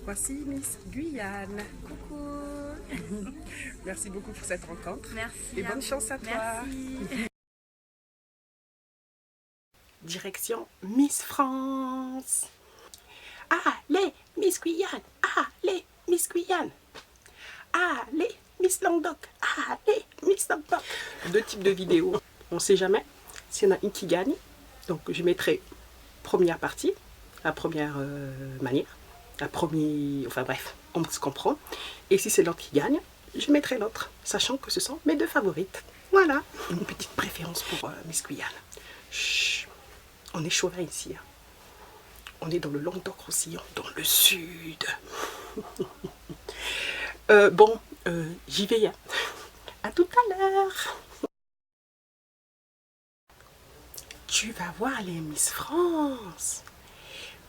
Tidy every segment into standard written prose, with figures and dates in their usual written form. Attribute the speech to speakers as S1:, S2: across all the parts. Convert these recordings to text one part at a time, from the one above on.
S1: Voici Miss Guyane. Coucou. Merci beaucoup pour cette rencontre.
S2: Merci.
S1: Et bonne chance à toi.
S2: Merci.
S1: Direction Miss France. Allez, Miss Guyane. Allez, Miss Guyane. Allez, Miss Languedoc. Allez, Miss Languedoc. Deux types de vidéos. On ne sait jamais s'il y en a une qui gagne. Donc je mettrai première partie, la première manière. La première, enfin bref, on se comprend. Et si c'est l'autre qui gagne, je mettrai l'autre, sachant que ce sont mes deux favorites. Voilà, une petite préférence pour Miss Guyane. Chut, on est chauvin ici. Hein. On est dans le Languedoc-Roussillon, dans le sud. J'y vais. Hein. À tout à l'heure. Tu vas voir les Miss France.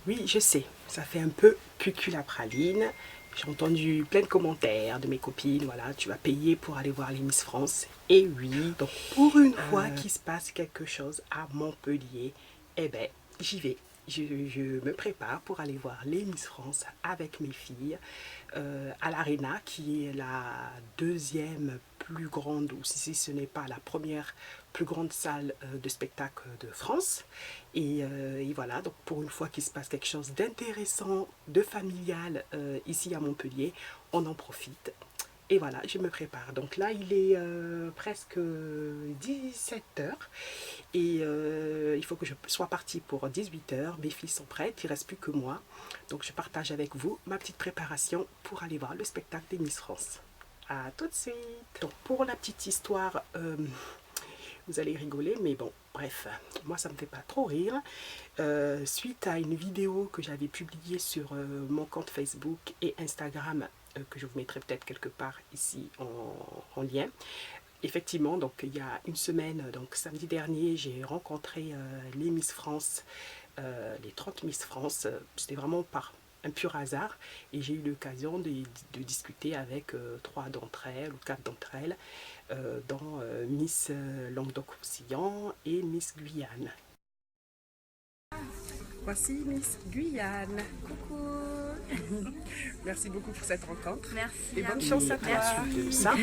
S1: Oui, je sais, ça fait un peu cucul la praline. J'ai entendu plein de commentaires de mes copines, voilà, tu vas payer pour aller voir les Miss France. Et oui, donc pour une fois qu'il se passe quelque chose à Montpellier, eh ben, j'y vais. Je me prépare pour aller voir les Miss France avec mes filles à l'Arena, qui est la deuxième plus grande, ou si ce n'est pas la première plus grande salle de spectacle de France. Et voilà, donc pour une fois qu'il se passe quelque chose d'intéressant, de familial ici à Montpellier, on en profite. Et voilà, je me prépare. Donc là, il est presque 17h. Et il faut que je sois partie pour 18h. Mes filles sont prêtes, il ne reste plus que moi. Donc je partage avec vous ma petite préparation pour aller voir le spectacle des Miss France. A tout de suite. Donc pour la petite histoire, vous allez rigoler, mais bon, bref, moi ça me fait pas trop rire. Suite à une vidéo que j'avais publiée sur mon compte Facebook et Instagram, que je vous mettrai peut-être quelque part ici en lien. Effectivement, donc il y a une semaine, donc samedi dernier, j'ai rencontré les Miss France, les 30 Miss France. C'était vraiment par un pur hasard et j'ai eu l'occasion de discuter avec 3 d'entre elles ou 4 d'entre elles dans Miss Languedoc-Roussillon et Miss Guyane. Voici Miss Guyane. Coucou. Merci beaucoup pour cette rencontre.
S2: Merci.
S1: Et bonne chance à toi.
S2: Merci.
S1: De ça.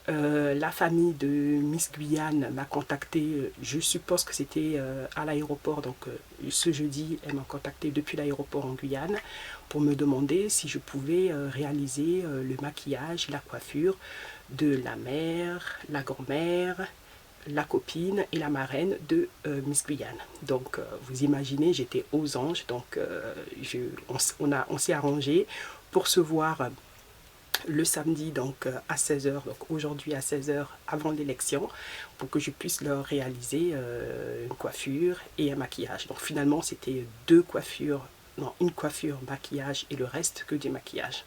S1: La famille de Miss Guyane m'a contacté, je suppose que c'était à l'aéroport, donc ce jeudi, elle m'a contacté depuis l'aéroport en Guyane pour me demander si je pouvais réaliser le maquillage, la coiffure de la mère, la grand-mère, la copine et la marraine de Miss Guyane. Donc vous imaginez, j'étais aux anges, donc on s'est arrangé pour se voir le samedi donc à 16h, donc aujourd'hui à 16h avant l'élection, pour que je puisse leur réaliser une coiffure et un maquillage. Donc finalement c'était deux coiffures, non, une coiffure, maquillage et le reste que du maquillage.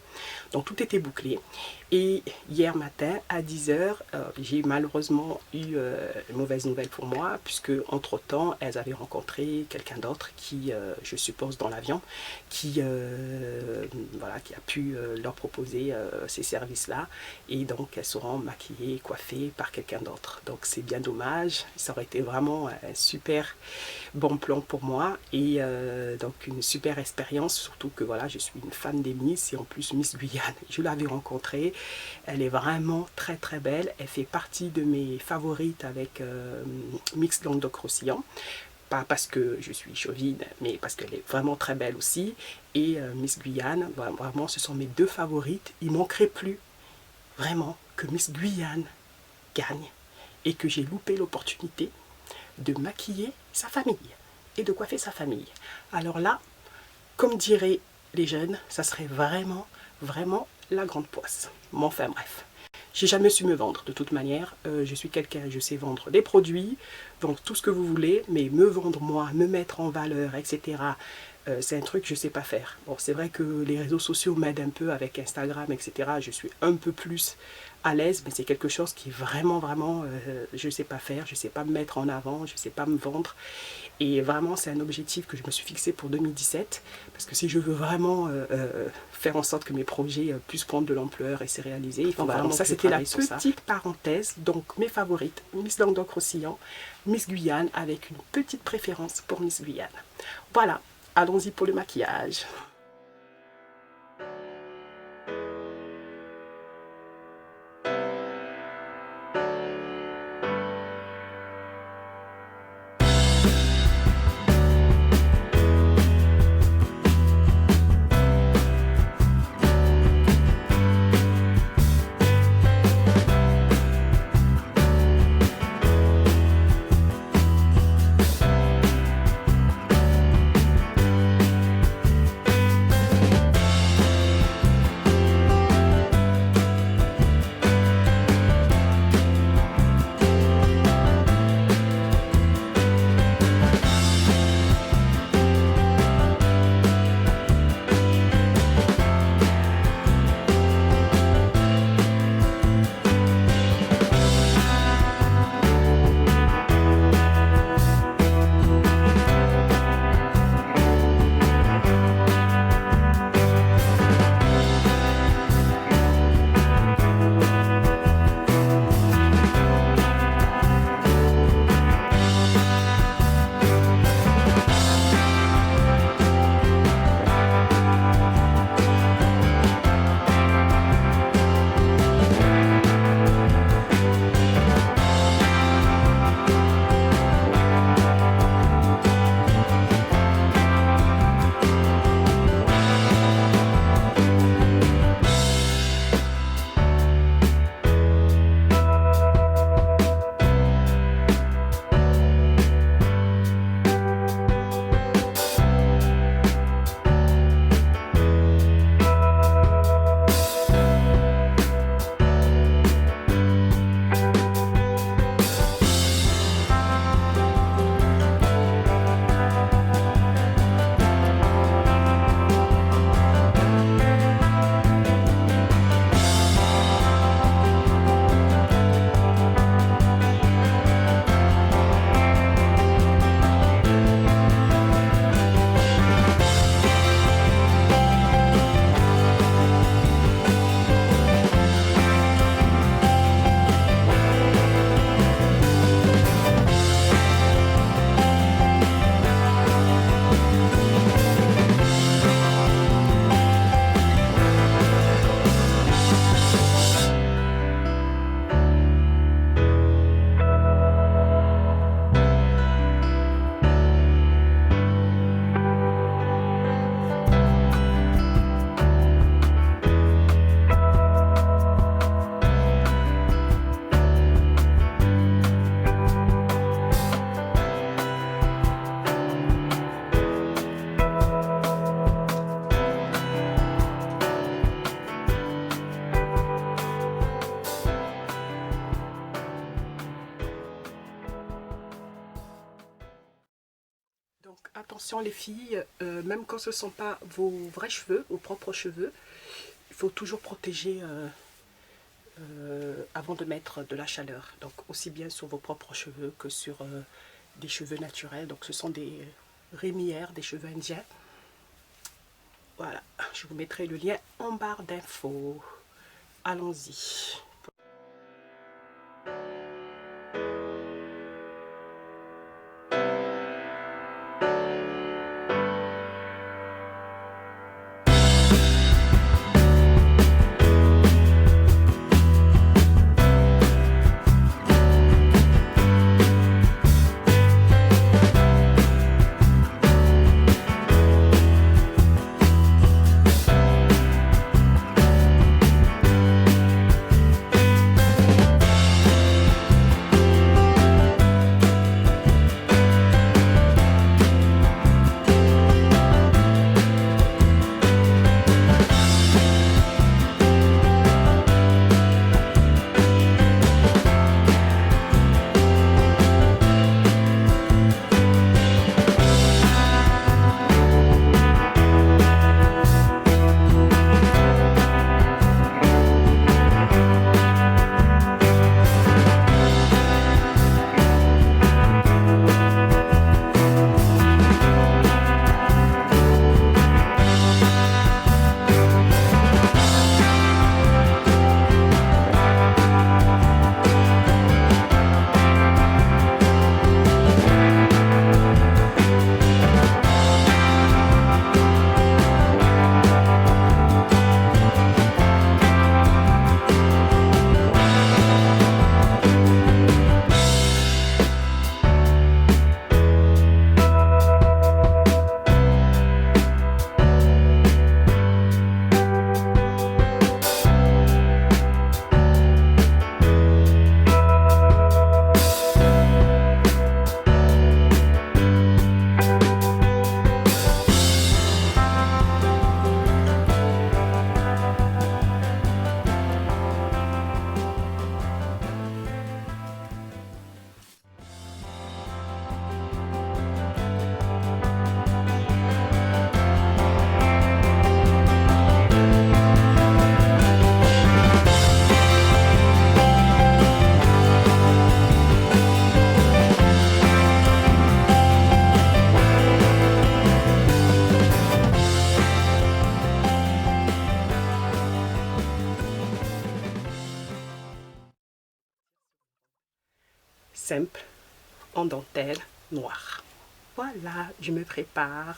S1: Donc tout était bouclé. Et hier matin à 10h, j'ai malheureusement eu une mauvaise nouvelle pour moi, puisque entre temps elles avaient rencontré quelqu'un d'autre qui, je suppose dans l'avion, qui voilà, qui a pu leur proposer ces services-là, et donc elles seront maquillées, coiffées par quelqu'un d'autre. Donc c'est bien dommage, ça aurait été vraiment un super bon plan pour moi, et donc une super expérience, surtout que voilà, je suis une fan des Miss, et en plus Miss Guyane, je l'avais rencontrée, elle est vraiment très très belle, elle fait partie de mes favorites avec Miss Languedoc-Roussillon. Pas parce que je suis chauvine, mais parce qu'elle est vraiment très belle aussi. Et Miss Guyane, vraiment, ce sont mes deux favorites. Il ne manquerait plus, vraiment, que Miss Guyane gagne. Et que j'ai loupé l'opportunité de maquiller sa famille et de coiffer sa famille. Alors là, comme diraient les jeunes, ça serait vraiment, vraiment la grande poisse. Mais enfin bref. J'ai jamais su me vendre de toute manière. Je suis quelqu'un, je sais vendre des produits, vendre tout ce que vous voulez, mais me vendre moi, me mettre en valeur, etc. C'est un truc que je ne sais pas faire. Bon, c'est vrai que les réseaux sociaux m'aident un peu avec Instagram, etc. Je suis un peu plus à l'aise, mais c'est quelque chose qui vraiment, vraiment, je ne sais pas faire. Je ne sais pas me mettre en avant, je ne sais pas me vendre. Et vraiment, c'est un objectif que je me suis fixé pour 2017. Parce que si je veux vraiment faire en sorte que mes projets puissent prendre de l'ampleur et se réaliser, il faut vraiment. Ça, c'était la petite parenthèse. Donc, mes favorites, Miss Languedoc-Roussillon, Miss Guyane, avec une petite préférence pour Miss Guyane. Voilà, allons-y pour le maquillage. attention les filles, même quand ce ne sont pas vos vrais cheveux, vos propres cheveux, il faut toujours protéger avant de mettre de la chaleur. Donc aussi bien sur vos propres cheveux que sur des cheveux naturels. Donc ce sont des rémières, des cheveux indiens. Voilà, je vous mettrai le lien en barre d'infos. Allons-y. Simple, en dentelle noire. Voilà, je me prépare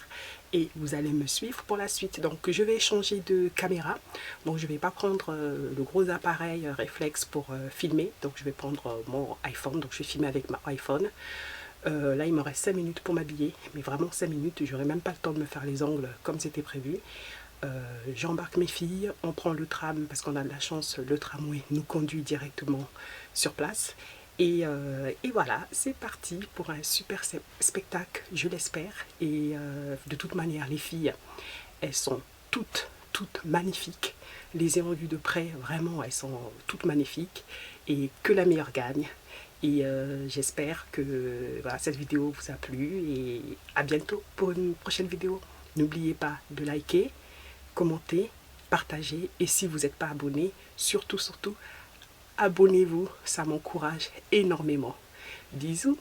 S1: et vous allez me suivre pour la suite. Donc je vais changer de caméra. Donc je ne vais pas prendre le gros appareil réflexe pour filmer. Donc je vais prendre mon iPhone. Donc je vais filmer avec mon iPhone. Là il me reste 5 minutes pour m'habiller. Mais vraiment 5 minutes, j'aurai même pas le temps de me faire les ongles comme c'était prévu. J'embarque mes filles, on prend le tram parce qu'on a de la chance, le tramway nous conduit directement sur place. Et voilà, c'est parti pour un super spectacle, je l'espère. Et de toute manière, les filles, elles sont toutes magnifiques. Les ai revues de près, vraiment, elles sont toutes magnifiques. Et que la meilleure gagne. Et j'espère que voilà, cette vidéo vous a plu. Et à bientôt pour une prochaine vidéo. N'oubliez pas de liker, commenter, partager. Et si vous n'êtes pas abonné, surtout, abonnez-vous, ça m'encourage énormément. Bisous.